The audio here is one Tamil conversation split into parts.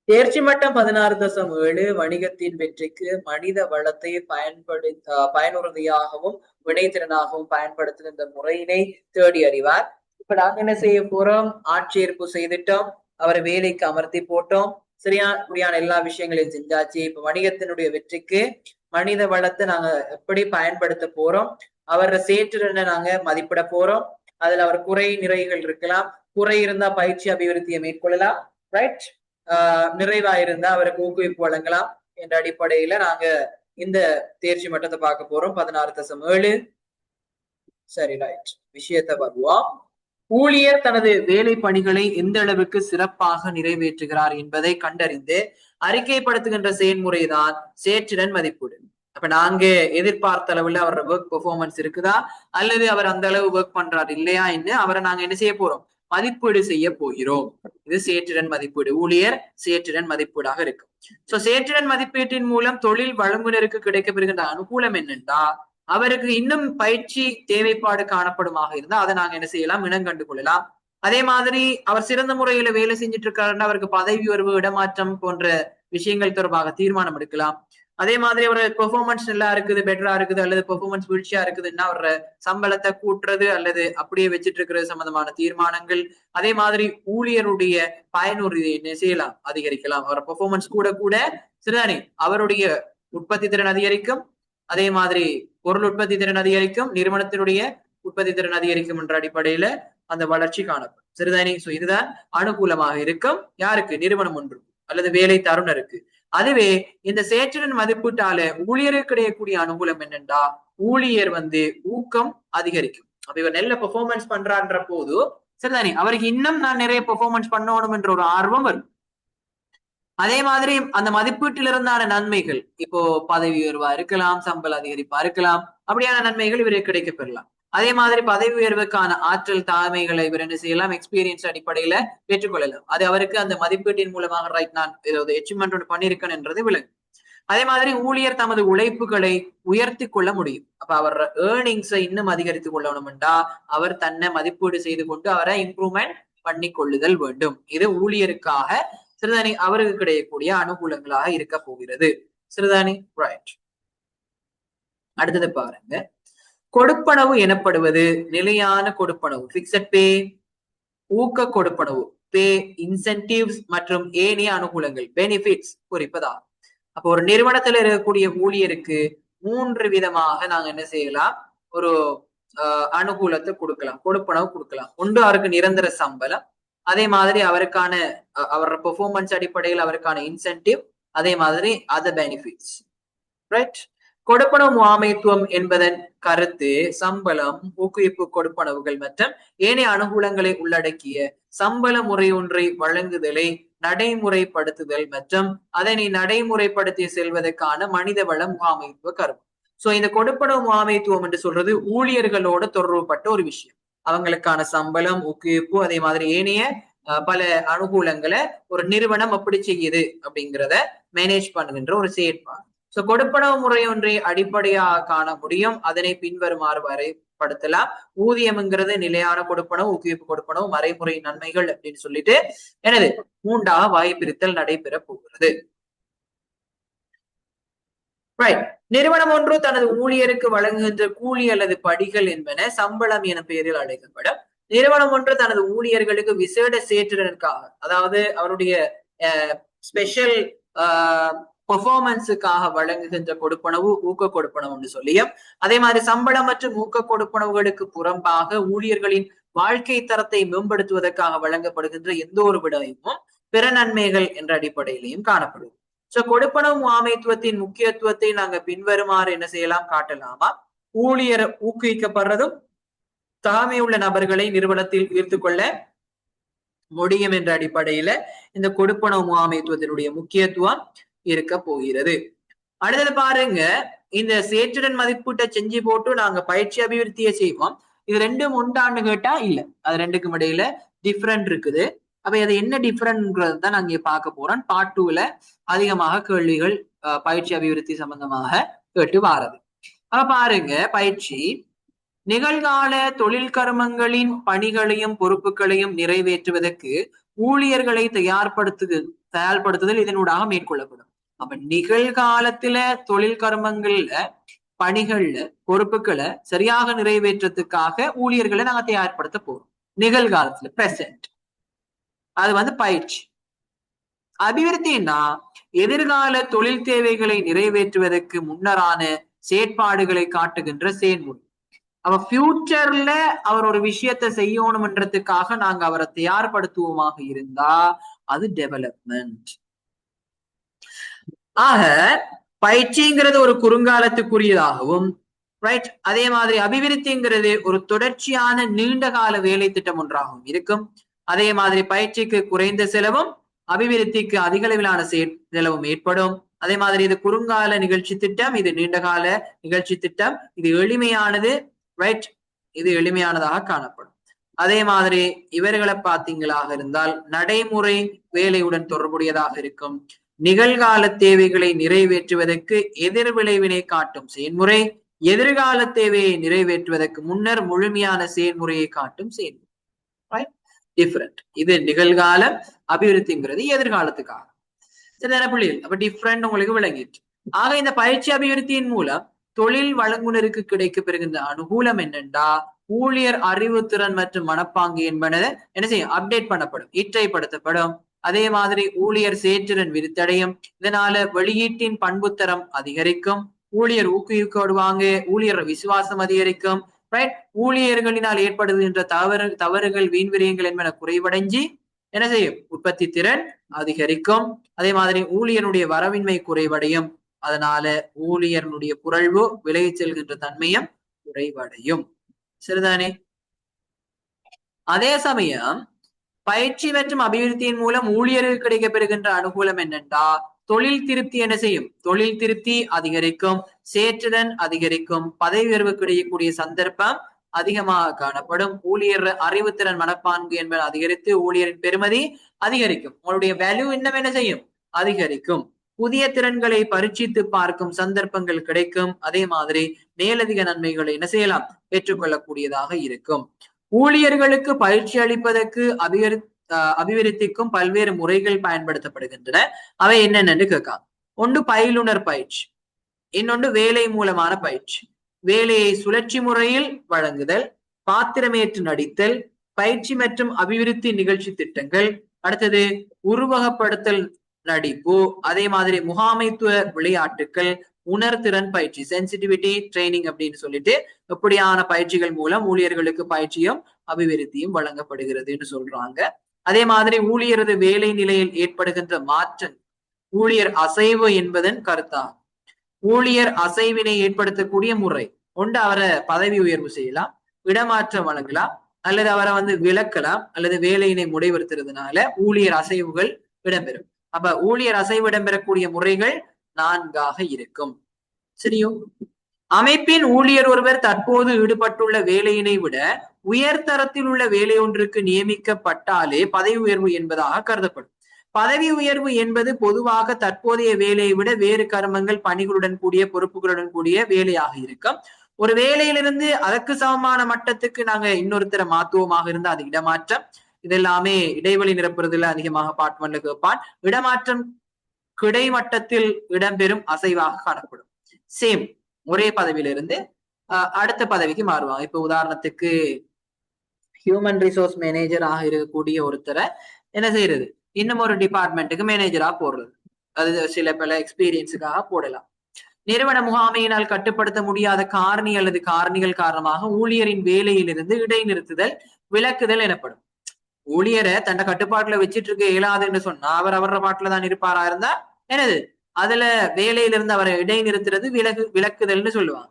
தேர்ச்சி மட்டம் 16.7 வணிகத்தின் வெற்றிக்கு மனித வளத்தை பயனுறுதியாகவும் வினைத்திறனாகவும் பயன்படுத்துகின்ற முறையினை தேடி அறிவார். இப்ப நாங்க என்ன செய்ய போறோம்? ஆட்சேர்ப்பு செய்துட்டோம், அவரை வேலைக்கு அமர்த்தி போட்டோம், சரியா இப்படியான எல்லா விஷயங்களையும் செஞ்சாச்சு. இப்ப வணிகத்தினுடைய வெற்றிக்கு மனித வளத்தை நாங்க எப்படி பயன்படுத்த போறோம், அவர சேற்றுடனை நாங்க மதிப்பிட போறோம். அதுல அவர் குறை நிறைகள் இருக்கலாம், குறை இருந்தா பயிற்சி அபிவிருத்தியை மேற்கொள்ளலாம், ரைட். நிறைவா இருந்தா அவருக்கு ஊக்குவிப்பு வழங்கலாம் என்ற அடிப்படையில நாங்க இந்த தேர்ச்சி மட்டத்தை பார்க்க போறோம். 16.7. சரி, ரைட். விஷயத்தை வருவோம். ஊழியர் தனது வேலை பணிகளை எந்த அளவுக்கு சிறப்பாக நிறைவேற்றுகிறார் என்பதை கண்டறிந்து அறிக்கைப்படுத்துகின்ற செயல்முறைதான் சேற்றுடன் மதிப்பீடு. அப்ப நாங்க எதிர்பார்த்த அளவுல அவரோட ஒர்க் பெர்ஃபார்மன்ஸ் இருக்குதா அல்லது அவர் அந்த அளவு ஒர்க் பண்றாரு இல்லையா என்று அவரை நாங்க என்ன செய்ய போறோம்? மதிப்பீடு செய்ய போகிறோம். இது சேற்றுடன் மதிப்பீடு. ஊழியர் சேற்றுடன் மதிப்பீடாக இருக்கு. சோ சேற்றுடன் மதிப்பீட்டின் மூலம் தொழில் வழங்குனருக்கு கிடைக்கப்பெறுகின்ற அனுகூலம் என்னென்றா, அவருக்கு இன்னும் பயிற்சி தேவைப்பாடு காணப்படுமாக இருந்தா அதை நாங்க என்ன செய்யலாம்? இனங்கண்டு கொள்ளலாம். அதே மாதிரி அவர் சிறந்த முறையில வேலை செஞ்சுட்டு இருக்காருன்னா அவருக்கு பதவி உயர்வு, இடமாற்றம் போன்ற விஷயங்கள் தொடர்பாக தீர்மானம் எடுக்கலாம். அதே மாதிரி அவரோட பெர்ஃபார்மன்ஸ் நல்லா இருக்குது, பெட்டரா இருக்குது, அல்லது பெர்ஃபார்மன்ஸ் வீழ்ச்சியா இருக்குதுன்னா அவரோட சம்பளத்தை கூட்டுறது அல்லது அப்படியே வச்சிட்டு இருக்கிறது சம்பந்தமான தீர்மானங்கள். அதே மாதிரி ஊழியருடைய பயனுறுதியை என்ன செய்யலாம்? அதிகரிக்கலாம். அவரோட பெர்ஃபார்மன்ஸ் கூட கூட சரிதானே அவருடைய உற்பத்தி திறன் அதிகரிக்கும், அதே மாதிரி பொருள் உற்பத்தி திறன் அதிகரிக்கும், நிறுவனத்தினுடைய உற்பத்தி திறன் அதிகரிக்கும் என்ற அடிப்படையில அந்த வளர்ச்சி காணப்படும். சரிதானே? சோ இதுதான் அனுகூலமாக இருக்கும். யாருக்கு? நிறுவனம் ஒன்று அல்லது வேலை தருணருக்கு. அதுவே இந்த சேற்றுடன் மதிப்பீட்டால ஊழியருக்கு கிடைக்கக்கூடிய அனுகூலம் என்னென்றா, ஊழியர் ஊக்கம் அதிகரிக்கும். அப்ப இவர் நல்ல பெர்ஃபார்மன்ஸ் பண்றான்ற போது சரிதானே அவருக்கு இன்னும் நான் நிறைய பெர்ஃபார்மன்ஸ் பண்ணணும் என்ற ஒரு ஆர்வம் வரும். அதே மாதிரி அந்த மதிப்பீட்டில் இருந்தான நன்மைகள், இப்போ பதவி உயர்வா இருக்கலாம், சம்பள அதிகரிப்பா இருக்கலாம், அப்படியான நன்மைகள் இவருக்கு கிடைக்க பெறலாம். அதே மாதிரி பதவி உயர்வுக்கான ஆற்றல் தாழ்மைகளை இவர் என்ன செய்யலாம்? எக்ஸ்பீரியன்ஸ் அடிப்படையில பெற்றுக்கொள்ளலாம். அது அவருக்கு அந்த மதிப்பீட்டின் மூலமாக ரைட் நான் ஏதாவது அச்சீவ்மெண்ட் ஒன்று பண்ணியிருக்கேன் என்றது விளங்கும். அதே மாதிரி ஊழியர் தமது உழைப்புகளை உயர்த்தி கொள்ள முடியும். அப்ப அவர் ஏர்னிங்ஸை இன்னும் அதிகரித்துக் கொள்ளணும்டா அவர் தன்னை மதிப்பீடு செய்து கொண்டு அவரை இம்ப்ரூவ்மெண்ட் பண்ணி கொள்ளுதல் வேண்டும். இது ஊழியருக்காக சிறுதானி அவருக்கு கிடைக்கக்கூடிய அனுகூலங்களாக இருக்க போகிறது. சிறுதானி ரைட். அடுத்தது பாருங்க, கொடுப்பனவு எனப்படுவது நிலையான கொடுப்பனவு, பிக்ஸட் பே, ஊக்க கொடுப்பனவு, பே இன்சென்டிவ்ஸ் மற்றும் ஏனைய அனுகூலங்கள், பெனிஃபிட்ஸ் குறிப்பதாகும். அப்போ ஒரு நிறுவனத்தில் இருக்கக்கூடிய ஊழியருக்கு 3 விதமாக நாங்க என்ன செய்யலாம்? ஒரு அனுகூலத்தை கொடுக்கலாம், கொடுப்பனவு கொடுக்கலாம். ஒன்று அவருக்கு நிரந்தர சம்பளம், அதே மாதிரி அவருக்கான அவரோட பெர்ஃபார்மன்ஸ் அடிப்படையில் அவருக்கான இன்சென்டிவ், அதே மாதிரி அதர் பெனிஃபிட்ஸ், ரைட். கொடுப்பனவு முகாமைத்துவம் என்பதன் கருத்து சம்பளம், ஊக்குவிப்பு கொடுப்பனவுகள் மற்றும் ஏனைய அனுகூலங்களை உள்ளடக்கிய சம்பள முறை ஒன்றை வழங்குதலை நடைமுறைப்படுத்துதல் மற்றும் அதனை நடைமுறைப்படுத்தி செல்வதற்கான மனிதவள முகாமைத்துவ கருத்து. சோ இந்த கொடுப்பனவு முகாமைத்துவம் என்று சொல்றது ஊழியர்களோட தொடர்புபட்ட ஒரு விஷயம். அவங்களுக்கான சம்பளம், ஊக்குவிப்பு, அதே மாதிரி ஏனைய பல அனுகூலங்களை ஒரு நிறுவனம் எப்படி செய்யுது அப்படிங்கிறத மேனேஜ் பண்ணுகின்ற ஒரு செயற்பாடு. சோ கொடுப்பனவு முறை ஒன்றை அடிப்படையாக காண முடியும். அதனை பின்வருமாறு வரைப்படுத்தலாம். ஊதியம்ங்கிறது நிலையான கொடுப்பனவு, ஊக்குவிப்பு கொடுப்பனவு, மறைமுறை நன்மைகள் அப்படின்னு சொல்லிட்டு எனது 3ஆக வகைபிரித்தல் நடைபெற போகிறது. ரைட். நிறுவனம் ஒன்று தனது ஊழியருக்கு வழங்குகின்ற கூலி அல்லது படிகள் என்பன சம்பளம் என பெயரில் அழைக்கப்படும். நிறுவனம் ஒன்று தனது ஊழியர்களுக்கு விசேட சேற்றுடனுக்காக, அதாவது அவருடைய ஸ்பெஷல் பெர்ஃபார்மன்ஸுக்காக வழங்குகின்ற கொடுப்பனவு ஊக்க கொடுப்பனவு என்று சொல்லியும், அதே மாதிரி சம்பளம் மற்றும் ஊக்க கொடுப்பனவுகளுக்கு புறம்பாக ஊழியர்களின் வாழ்க்கை தரத்தை மேம்படுத்துவதற்காக வழங்கப்படுகின்ற எந்த ஒரு விடயமும் பிற நன்மைகள் என்ற அடிப்படையிலையும் காணப்படும். சோ கொடுப்பனவு முகாமைத்துவத்தின் முக்கியத்துவத்தை நாங்க பின்வருமாறு என்ன செய்யலாம்? காட்டலாமா? ஊழியர் ஊக்குவிக்கப்படுறதும் தாழ்மையுள்ள நபர்களை நிறுவனத்தில் ஈர்த்து கொள்ள முடியும் என்ற அடிப்படையில இந்த கொடுப்பனவு முகாமைத்துவத்தினுடைய முக்கியத்துவம் இருக்க போகிறது. அடுத்தது பாருங்க, இந்த சேற்றுடன் மதிப்பீட்டை செஞ்சு போட்டு நாங்க பயிற்சி அபிவிருத்தியை செய்வோம். இது ரெண்டும் உண்டான்னு கேட்டா இல்ல, அது ரெண்டுக்கும் இடையில டிஃபரெண்ட் இருக்குது. அப்ப அது என்ன டிஃபரெண்ட்ங்கிறது தான் நாங்க இங்க பார்க்க போறோம். பார்ட் 2ல அதிகமாக கேள்விகள் பயிற்சி அபிவிருத்தி சம்பந்தமாக கேட்டு வாரது. அப்ப பாருங்க, பயிற்சி நிகழ்கால தொழில் கர்மங்களின் பணிகளையும் பொறுப்புகளையும் நிறைவேற்றுவதற்கு ஊழியர்களை தயார்படுத்துதல் இதனூடாக மேற்கொள்ளப்படும். அப்ப நிகழ்காலத்துல தொழில் கர்மங்கள்ல பணிகள்ல பொறுப்புகளை சரியாக நிறைவேற்றத்துக்காக ஊழியர்களை நாங்க தயார்படுத்த போறோம். நிகழ்காலத்துல பிரசன்ட். அது பயிற்சி. அபிவிருத்தின்னா எதிர்கால தொழில் தேவைகளை நிறைவேற்றுவதற்கு முன்னரான செயற்பாடுகளை காட்டுகின்ற செயல்முறை. அவ ஃபியூச்சர்ல அவர் ஒரு விஷயத்த செய்யணும்ன்றதுக்காக நாங்க அவரை தயார்படுத்துவோமாக இருந்தா அது டெவலப்மெண்ட். ஆக பயிற்சிங்கிறது ஒரு குறுங்காலத்துக்குரியதாகவும், ரைட், அதே மாதிரி அபிவிருத்திங்கிறது ஒரு தொடர்ச்சியான நீண்ட கால வேலை திட்டம் ஒன்றாகவும் இருக்கும். அதே மாதிரி பயிற்சிக்கு குறைந்த செலவும் அபிவிருத்திக்கு அதிக அளவிலான செலவும் ஏற்படும். அதே மாதிரி இது குறுங்கால நிகழ்ச்சி திட்டம், இது நீண்டகால நிகழ்ச்சி திட்டம். இது எளிமையானது, ரைட், இது எளிமையானதாக காணப்படும். அதே மாதிரி இவர்களை பார்த்தீங்களாக இருந்தால் நடைமுறை வேலையுடன் தொடர்புடையதாக இருக்கும். நிகழ்கால தேவைகளை நிறைவேற்றுவதற்கு எதிர்விளைவினை காட்டும் செயல்முறை, எதிர்கால தேவையை நிறைவேற்றுவதற்கு முன்னர் முழுமையான செயல்முறையை காட்டும் செயல்முறை. டிஃபரெண்ட். இது நிகழ்கால அபிவிருத்திங்கிறது எதிர்காலத்துக்காக. சரிதான பிள்ளைகள்? அப்ப டிஃபரெண்ட் உங்களுக்கு விளங்கிட்டு. ஆக இந்த பயிற்சி அபிவிருத்தியின் மூலம் தொழில் வழங்குனருக்கு கிடைக்க பெறுகின்ற அனுகூலம் என்னென்றா ஊழியர் அறிவுத்திறன் மற்றும் மனப்பாங்கு என்பன என்ன செய்யும்? அப்டேட் பண்ணப்படும், இற்றைப்படுத்தப்படும். அதே மாதிரி ஊழியர் செயற்றிறன் விருத்தடையும். இதனால வெளியீட்டின் பண்புத்தரம் அதிகரிக்கும். ஊழியர் ஊக்குவிக்கப்படுவாங்க. ஊழியர் விசுவாசம் அதிகரிக்கும். ரைட். ஊழியர்களினால் ஏற்படுகின்ற தவறுகள் வீண்விரயங்கள் என்பன குறைவடைஞ்சி என்ன செய்யும்? உற்பத்தி திறன் அதிகரிக்கும். அதே மாதிரி ஊழியருடைய வரவின்மை குறைவடையும். அதனால ஊழியர்களுடைய புரள்வு விலகி செல்கின்ற தன்மையும் குறைவடையும். சரிதானே? அதே சமயம் பயிற்சி மற்றும் அபிவிருத்தியின் மூலம் ஊழியருக்கு கிடைக்கப்பெறுகின்ற அனுகூலம் என்னென்றா தொழில் திருப்தி என்ன செய்யும்? தொழில் திருப்தி அதிகரிக்கும், சேற்றுடன் அதிகரிக்கும், பதவி உயர்வு கிடைக்கக்கூடிய சந்தர்ப்பம் அதிகமாக காணப்படும். ஊழியர் அறிவுத்திறன் மனப்பான்கு என்பது அதிகரித்து ஊழியரின் பெருமதி அதிகரிக்கும். உங்களுடைய வேல்யூ இன்னும் என்ன செய்யும்? அதிகரிக்கும். புதிய திறன்களை பரீட்சித்து பார்க்கும் சந்தர்ப்பங்கள் கிடைக்கும். அதே மாதிரி மேலதிக நன்மைகளை என்ன செய்யலாம்? பெற்றுக்கொள்ளக்கூடியதாக இருக்கும். ஊழியர்களுக்கு பயிற்சி அளிப்பதற்கு அபிவிருத்திக்கும் பல்வேறு முறைகள் பயன்படுத்தப்படுகின்றன. அவை என்னென்னு கேட்காங்க. ஒன்று பயிலுனர் பயிற்சி, இன்னொன்று வேலை மூலமான பயிற்சி. வேலையை சுழற்சி முறையில் வழங்குதல், பாத்திரமேற்று நடித்தல், பயிற்சி மற்றும் அபிவிருத்தி நிகழ்ச்சி திட்டங்கள். அடுத்தது உருவகப்படுத்தல் நடிப்பு, அதே மாதிரி முகாமைத்துவ விளையாட்டுக்கள், உணர்திறன் பயிற்சி, சென்சிட்டிவிட்டி ட்ரைனிங் அப்படின்னு சொல்லிட்டு எப்படியான பயிற்சிகள் மூலம் ஊழியர்களுக்கு பயிற்சியும் அபிவிருத்தியும் வழங்கப்படுகிறதுன்னு சொல்றாங்க. அதே மாதிரி ஊழியரது வேலை நிலையில் ஏற்படுகின்ற மாற்றம் ஊழியர் அசைவு என்பதன் கருத்தாகும். ஊழியர் அசைவினை ஏற்படுத்தக்கூடிய முறை ஒன்று அவரை பதவி உயர்வு செய்யலாம், இடமாற்றம் வழங்கலாம், அல்லது அவரை விலக்கலாம், அல்லது வேலையினை முடைவருத்துறதுனால ஊழியர் அசைவுகள் இடம்பெறும். அப்ப ஊழியர் அசைவு இடம்பெறக்கூடிய முறைகள் 4 இருக்கும். சரியோ? அமைப்பின் ஊழியர் ஒருவர் தற்போது ஈடுபட்டுள்ள வேலையினை விட உயர்தரத்தில் உள்ள வேலை ஒன்றுக்கு நியமிக்கப்பட்டாலே பதவி உயர்வு என்பதாக கருதப்படும். பதவி உயர்வு என்பது பொதுவாக தற்போதைய வேலையை விட வேறு கர்மங்கள், பணிகளுடன் கூடிய பொறுப்புகளுடன் கூடிய வேலையாக இருக்கும். ஒரு வேலையிலிருந்து அதற்கு சமமான மட்டத்துக்கு நாங்க இன்னொருத்தரை மாத்துவமாக இருந்தா அது இடமாற்றம். இதெல்லாமே இடைவெளி நிரப்புறதுல அதிகமாக பார்ட் 1ல கேட்பான். இடமாற்றம் கிடைமட்டத்தில் இடம்பெறும் அசைவாக காணப்படும். சேம் ஒரே பதவியிலிருந்து அடுத்த பதவிக்கு மாறுவாங்க. இப்ப உதாரணத்துக்கு ஹியூமன் ரிசோர்ஸ் மேனேஜர் ஆக இருக்கக்கூடிய ஒருத்தரை என்ன செய்யறது? இன்னும் ஒரு டிபார்ட்மெண்ட்டுக்கு மேனேஜரா போடுறது. அது சில பல எக்ஸ்பீரியன்ஸுக்காக போடலாம். நிறுவன முகாமையினால் கட்டுப்படுத்த முடியாத காரணி அல்லது காரணிகள் காரணமாக ஊழியரின் வேலையிலிருந்து இடைநிறுத்துதல், விலக்குதல் எனப்படும். ஊழியரை தன்னை கட்டுப்பாட்டுல வச்சிட்டு இருக்க இயலாதுன்னு சொன்னா அவர் பாட்டுல தான் இருப்பாரா இருந்தா என்னது அதுல வேலையிலிருந்து அவரை இடைநிறுத்துறது விலக்குதல்னு சொல்லுவாங்க.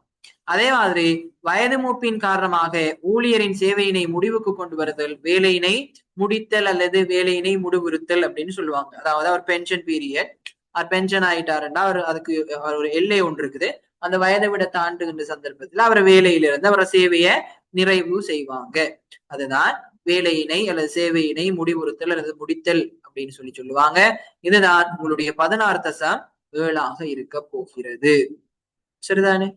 அதே மாதிரி வயது மூப்பின் காரணமாக ஊழியரின் சேவையினை முடிவுக்கு கொண்டு வருதல், வேலையினை முடித்தல் அல்லது வேலையினை முடிவுறுத்தல் அப்படின்னு சொல்லுவாங்க. அதாவது அவர் பென்ஷன் பீரியட், அவர் பென்ஷன் ஆயிட்டாருன்னா அதுக்கு ஒரு எல்லை ஒன்று இருக்குது. அந்த வயதை விட தாண்டுகின்ற சந்தர்ப்பத்தில் அவர் வேலையிலிருந்து அவரை சேவையை நிறைவு செய்வாங்க. அதுதான் வேலையினை அல்லது சேவையினை முடிவுறுத்தல் அல்லது முடித்தல் அப்படின்னு சொல்லுவாங்க. இதுதான் உங்களுடைய 16 தசம் 7 இருக்க போகிறது. சரிதானே?